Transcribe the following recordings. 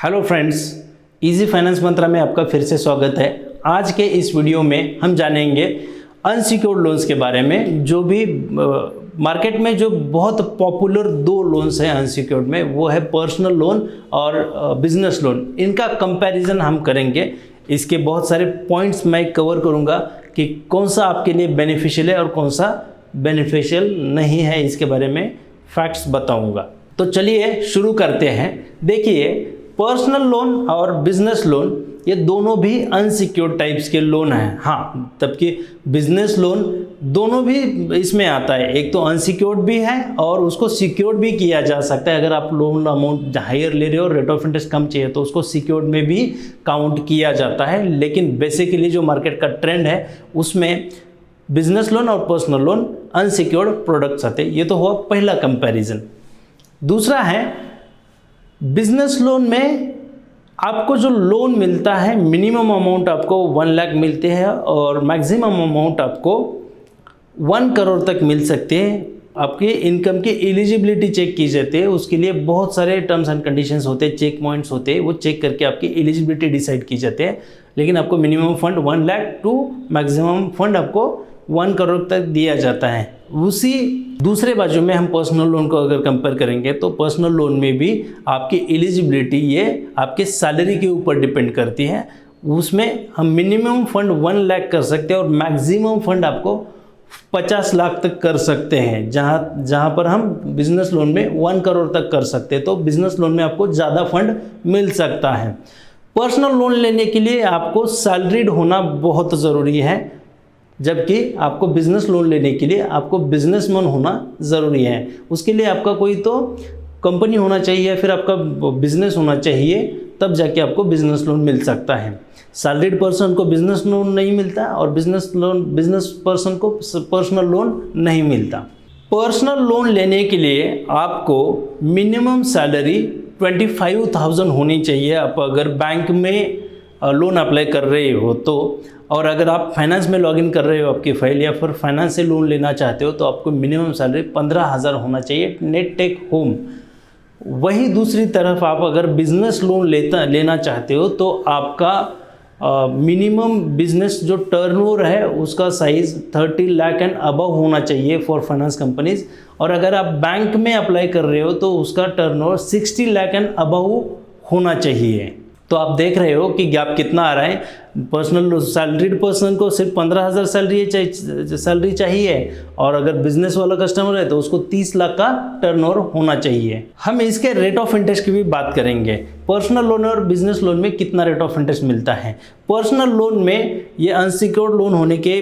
Hello friends, easy finance मंत्रा में आपका फिर से स्वागत है। आज के इस वीडियो में हम जानेंगे अनसिक्योर्ड लोन्स के बारे में। जो भी मार्केट में जो बहुत पॉपुलर दो लोन्स हैं अनसिक्योर्ड में, वो है पर्सनल लोन और बिजनेस लोन। इनका कंपैरिजन हम करेंगे। इसके बहुत सारे पॉइंट्स मैं कवर करूंगा कि कौन सा आपके लिए बेनिफिशियल है और कौन सा बेनिफिशियल नहीं है, इसके बारे में फैक्ट्स बताऊंगा। तो चलिए शुरू करते हैं। देखिए, पर्सनल लोन और बिजनेस लोन ये दोनों भी अनसिक्योर्ड टाइप्स के लोन हैं। हाँ, तबकि बिजनेस लोन दोनों भी इसमें आता है। एक तो अनसिक्योर्ड भी है और उसको सिक्योर्ड भी किया जा सकता है। अगर आप लोन अमाउंट हायर ले रहे हो, रेट ऑफ इंटरेस्ट कम चाहिए, तो उसको सिक्योर्ड में भी काउंट किया जाता है। लेकिन बेसिकली जो मार्केट का ट्रेंड है उसमें बिजनेस लोन और पर्सनल लोन अनसिक्योर्ड प्रोडक्ट्स आते हैं। ये तो हुआ पहला कंपैरिजन। दूसरा है, बिजनेस लोन में आपको जो लोन मिलता है, मिनिमम अमाउंट आपको 1 लाख मिलते हैं और मैक्सिमम अमाउंट आपको 1 करोड़ तक मिल सकते हैं। आपके इनकम की एलिजिबिलिटी चेक की जाती है। उसके लिए बहुत सारे टर्म्स एंड कंडीशंस होते हैं, चेक पॉइंट्स होते हैं। वो चेक करके आपकी एलिजिबिलिटी डिसाइड की जाती है। लेकिन आपको minimum fund 1 lakh to maximum fund आपको 1 करोड़ तक दिया जाता है। उसी दूसरे बाजू में हम पर्सनल लोन को अगर कंपेयर करेंगे तो पर्सनल लोन में भी आपकी एलिजिबिलिटी ये आपके सैलरी के ऊपर डिपेंड करती है। उसमें हम मिनिमम फंड 1 लाख कर सकते हैं और मैक्सिमम फंड आपको 50 लाख तक कर सकते हैं। जहाँ पर हम बिजनेस लोन में 1 करोड़ तक कर सकते हैं। तो बिजनेस लोन में आपको ज़्यादा फंड मिल सकता है। पर्सनल लोन लेने के लिए आपको सैलरीड होना बहुत ज़रूरी है, जबकि आपको बिजनेस लोन लेने के लिए आपको बिजनेसमैन होना ज़रूरी है। उसके लिए आपका कोई तो कंपनी होना चाहिए या फिर आपका बिजनेस होना चाहिए, तब जाके आपको बिजनेस लोन मिल सकता है। सैलरीड पर्सन को बिजनेस लोन नहीं मिलता और बिजनेस पर्सन को पर्सनल लोन नहीं मिलता। पर्सनल लोन लेने के लिए आपको मिनिमम सैलरी 25,000 होनी चाहिए। आप अगर बैंक में लोन अप्लाई कर रहे हो तो, और अगर आप फाइनेंस में लॉगिन कर रहे हो आपकी फाइल, या फिर फाइनेंस से लोन लेना चाहते हो, तो आपको मिनिमम सैलरी 15,000 होना चाहिए नेट टेक होम। वही दूसरी तरफ आप अगर बिजनेस लोन लेना चाहते हो तो आपका मिनिमम बिजनेस जो टर्नओवर है उसका साइज 30 लाख एंड अबव होना चाहिए फॉर फाइनेंस कंपनीज। और अगर आप बैंक में अप्लाई कर रहे हो तो उसका टर्नओवर 60 लाख एंड अबव होना चाहिए। तो आप देख रहे हो कि गैप कितना आ रहा है। पर्सनल सैलरीड पर्सन को सिर्फ 15,000 सैलरी चाहिए और अगर बिजनेस वाला कस्टमर है तो उसको 30 लाख का टर्नओवर होना चाहिए। हम इसके रेट ऑफ इंटरेस्ट की भी बात करेंगे। पर्सनल लोन और बिजनेस लोन में कितना रेट ऑफ इंटरेस्ट मिलता है। पर्सनल लोन में ये अनसिक्योर्ड लोन होने के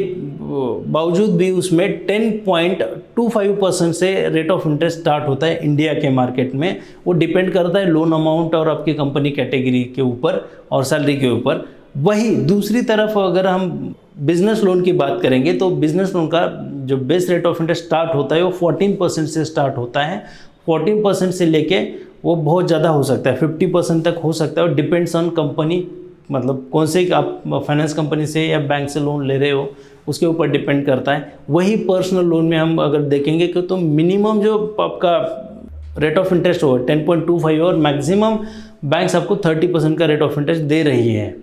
बावजूद भी उसमें 10.25% से रेट ऑफ इंटरेस्ट स्टार्ट होता है इंडिया के मार्केट में। वो डिपेंड करता है लोन अमाउंट और आपकी कंपनी कैटेगरी के ऊपर और सैलरी के ऊपर। वही दूसरी तरफ अगर हम बिजनेस लोन की बात करेंगे तो बिजनेस लोन का जो base rate of interest start होता है वो 14% से स्टार्ट होता है। 14% से लेके वो बहुत ज़्यादा हो सकता है, 50% तक हो सकता है। और डिपेंड्स ऑन कंपनी, मतलब कौन से आप फाइनेंस कंपनी से या बैंक से लोन ले रहे हो उसके ऊपर डिपेंड करता है। वही पर्सनल लोन में हम अगर देखेंगे कि तो मिनिमम जो आपका रेट ऑफ इंटरेस्ट हो 10.25 और मैक्सिमम बैंक्स आपको 30% का रेट ऑफ इंटरेस्ट दे रही है।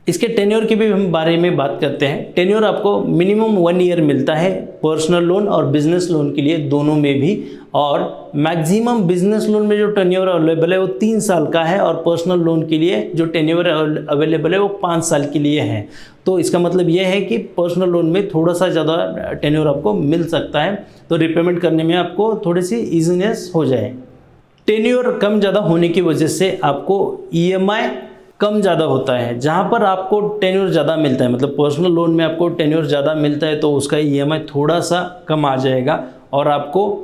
इसके टेन्योर के भी हम बारे में बात करते हैं। टेन्योर आपको मिनिमम 1 ईयर मिलता है पर्सनल लोन और बिजनेस लोन के लिए, दोनों में भी। और मैक्सिमम बिजनेस लोन में जो टेन्योर अवेलेबल है वो 3 साल का है और पर्सनल लोन के लिए जो टेन्योर अवेलेबल है वो 5 साल के लिए है। तो इसका मतलब ये है कि पर्सनल लोन में थोड़ा सा ज़्यादा टेन्योर आपको मिल सकता है, तो रिपेमेंट करने में आपको थोड़ी सी ईजीनेस हो जाए। टेन्योर कम ज़्यादा होने की वजह से आपको EMI कम ज़्यादा होता है। जहाँ पर आपको टेन्योर ज़्यादा मिलता है, मतलब पर्सनल लोन में आपको टेन्योर ज़्यादा मिलता है तो उसका EMI थोड़ा सा कम आ जाएगा। और आपको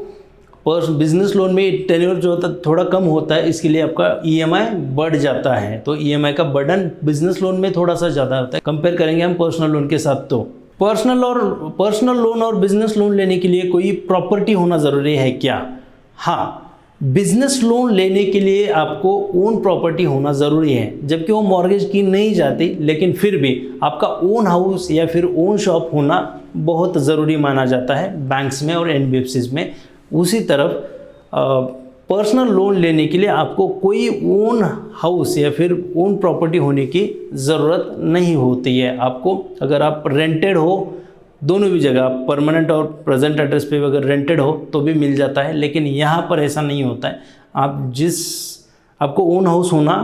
बिजनेस लोन में टेन्योर जो होता है थोड़ा कम होता है, इसके लिए आपका EMI बढ़ जाता है। तो EMI का बर्डन बिजनेस लोन में थोड़ा सा ज़्यादा होता है कंपेयर करेंगे हम पर्सनल लोन के साथ। तो पर्सनल लोन और बिजनेस लोन लेने के लिए कोई प्रॉपर्टी होना ज़रूरी है क्या? हाँ, बिजनेस लोन लेने के लिए आपको ओन प्रॉपर्टी होना ज़रूरी है, जबकि वो मॉर्गेज की नहीं जाती, लेकिन फिर भी आपका ओन हाउस या फिर ओन शॉप होना बहुत ज़रूरी माना जाता है बैंक्स में और NBFCs में। उसी तरफ पर्सनल लोन लेने के लिए आपको कोई ओन हाउस या फिर ओन प्रॉपर्टी होने की ज़रूरत नहीं होती है। आपको अगर आप रेंटेड हो, दोनों भी जगह परमानेंट और प्रेजेंट एड्रेस पे अगर रेंटेड हो तो भी मिल जाता है, लेकिन यहाँ पर ऐसा नहीं होता है। आपको ओन हाउस होना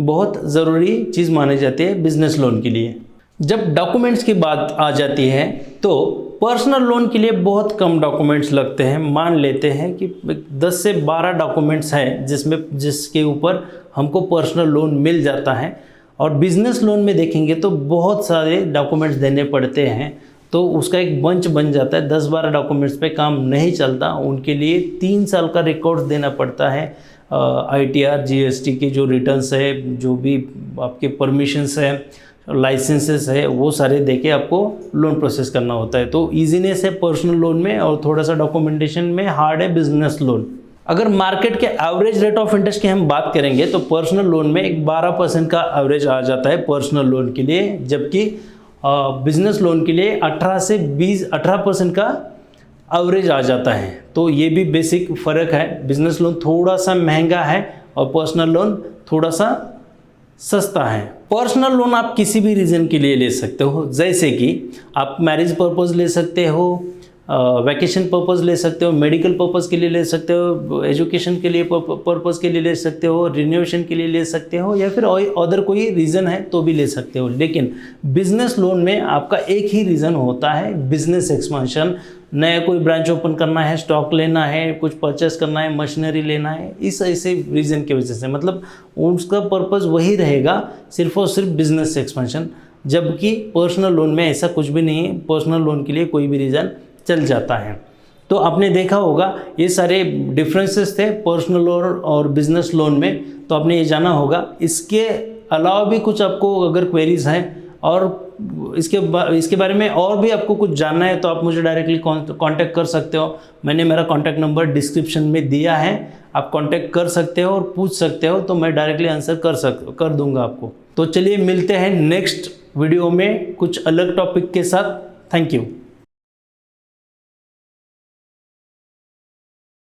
बहुत ज़रूरी चीज़ मानी जाती है बिजनेस लोन के लिए। जब डॉक्यूमेंट्स की बात आ जाती है तो पर्सनल लोन के लिए बहुत कम डॉक्यूमेंट्स लगते हैं। मान लेते हैं कि 10 से 12 डॉक्यूमेंट्स हैं जिसके ऊपर हमको पर्सनल लोन मिल जाता है। और बिज़नेस लोन में देखेंगे तो बहुत सारे डॉक्यूमेंट्स देने पड़ते हैं, तो उसका एक बंच बन जाता है। 10-12 डॉक्यूमेंट्स पे काम नहीं चलता। उनके लिए 3 साल का रिकॉर्ड देना पड़ता है। ITR GST के जो रिटर्न्स है, जो भी आपके परमिशंस है, लाइसेंसेस है, वो सारे देके आपको लोन प्रोसेस करना होता है। तो ईजीनेस है पर्सनल लोन में और थोड़ा सा डॉक्यूमेंटेशन में हार्ड है बिजनेस लोन। अगर मार्केट के एवरेज रेट ऑफ इंटरेस्ट की हम बात करेंगे तो पर्सनल लोन में एक 12% का एवरेज आ जाता है पर्सनल लोन के लिए, जबकि बिजनेस लोन के लिए 18 से 18% का एवरेज आ जाता है। तो ये भी बेसिक फ़र्क है। बिजनेस लोन थोड़ा सा महंगा है और पर्सनल लोन थोड़ा सा सस्ता है। पर्सनल लोन आप किसी भी रीज़न के लिए ले सकते हो, जैसे कि आप मैरिज पर्पज़ ले सकते हो, वैकेशन पर्पज़ ले सकते हो, मेडिकल पर्पज़ के लिए ले सकते हो, एजुकेशन के लिए पर्पज़ के लिए ले सकते हो, रिन्यूएशन के लिए ले सकते हो, या फिर अदर कोई रीज़न है तो भी ले सकते हो। लेकिन बिजनेस लोन में आपका एक ही रीज़न होता है, बिजनेस एक्सपेंशन। नया कोई ब्रांच ओपन करना है, स्टॉक लेना है, कुछ परचेस करना है, मशीनरी लेना है, इस ऐसे रीज़न की वजह से, मतलब उसका पर्पज़ वही रहेगा, सिर्फ और सिर्फ बिजनेस एक्सपेंशन। जबकि पर्सनल लोन में ऐसा कुछ भी नहीं है। पर्सनल लोन के लिए कोई भी रीज़न चल जाता है। तो आपने देखा होगा ये सारे डिफरेंसेस थे पर्सनल लोन और बिजनेस लोन में, तो आपने ये जाना होगा। इसके अलावा भी कुछ आपको अगर क्वेरीज हैं और इसके बारे में और भी आपको कुछ जानना है तो आप मुझे डायरेक्टली कांटेक्ट कर सकते हो। मैंने मेरा कांटेक्ट नंबर डिस्क्रिप्शन में दिया है, आप कांटेक्ट कर सकते हो और पूछ सकते हो, तो मैं डायरेक्टली आंसर कर दूंगा आपको। तो चलिए मिलते हैं नेक्स्ट वीडियो में कुछ अलग टॉपिक के साथ। Thank you.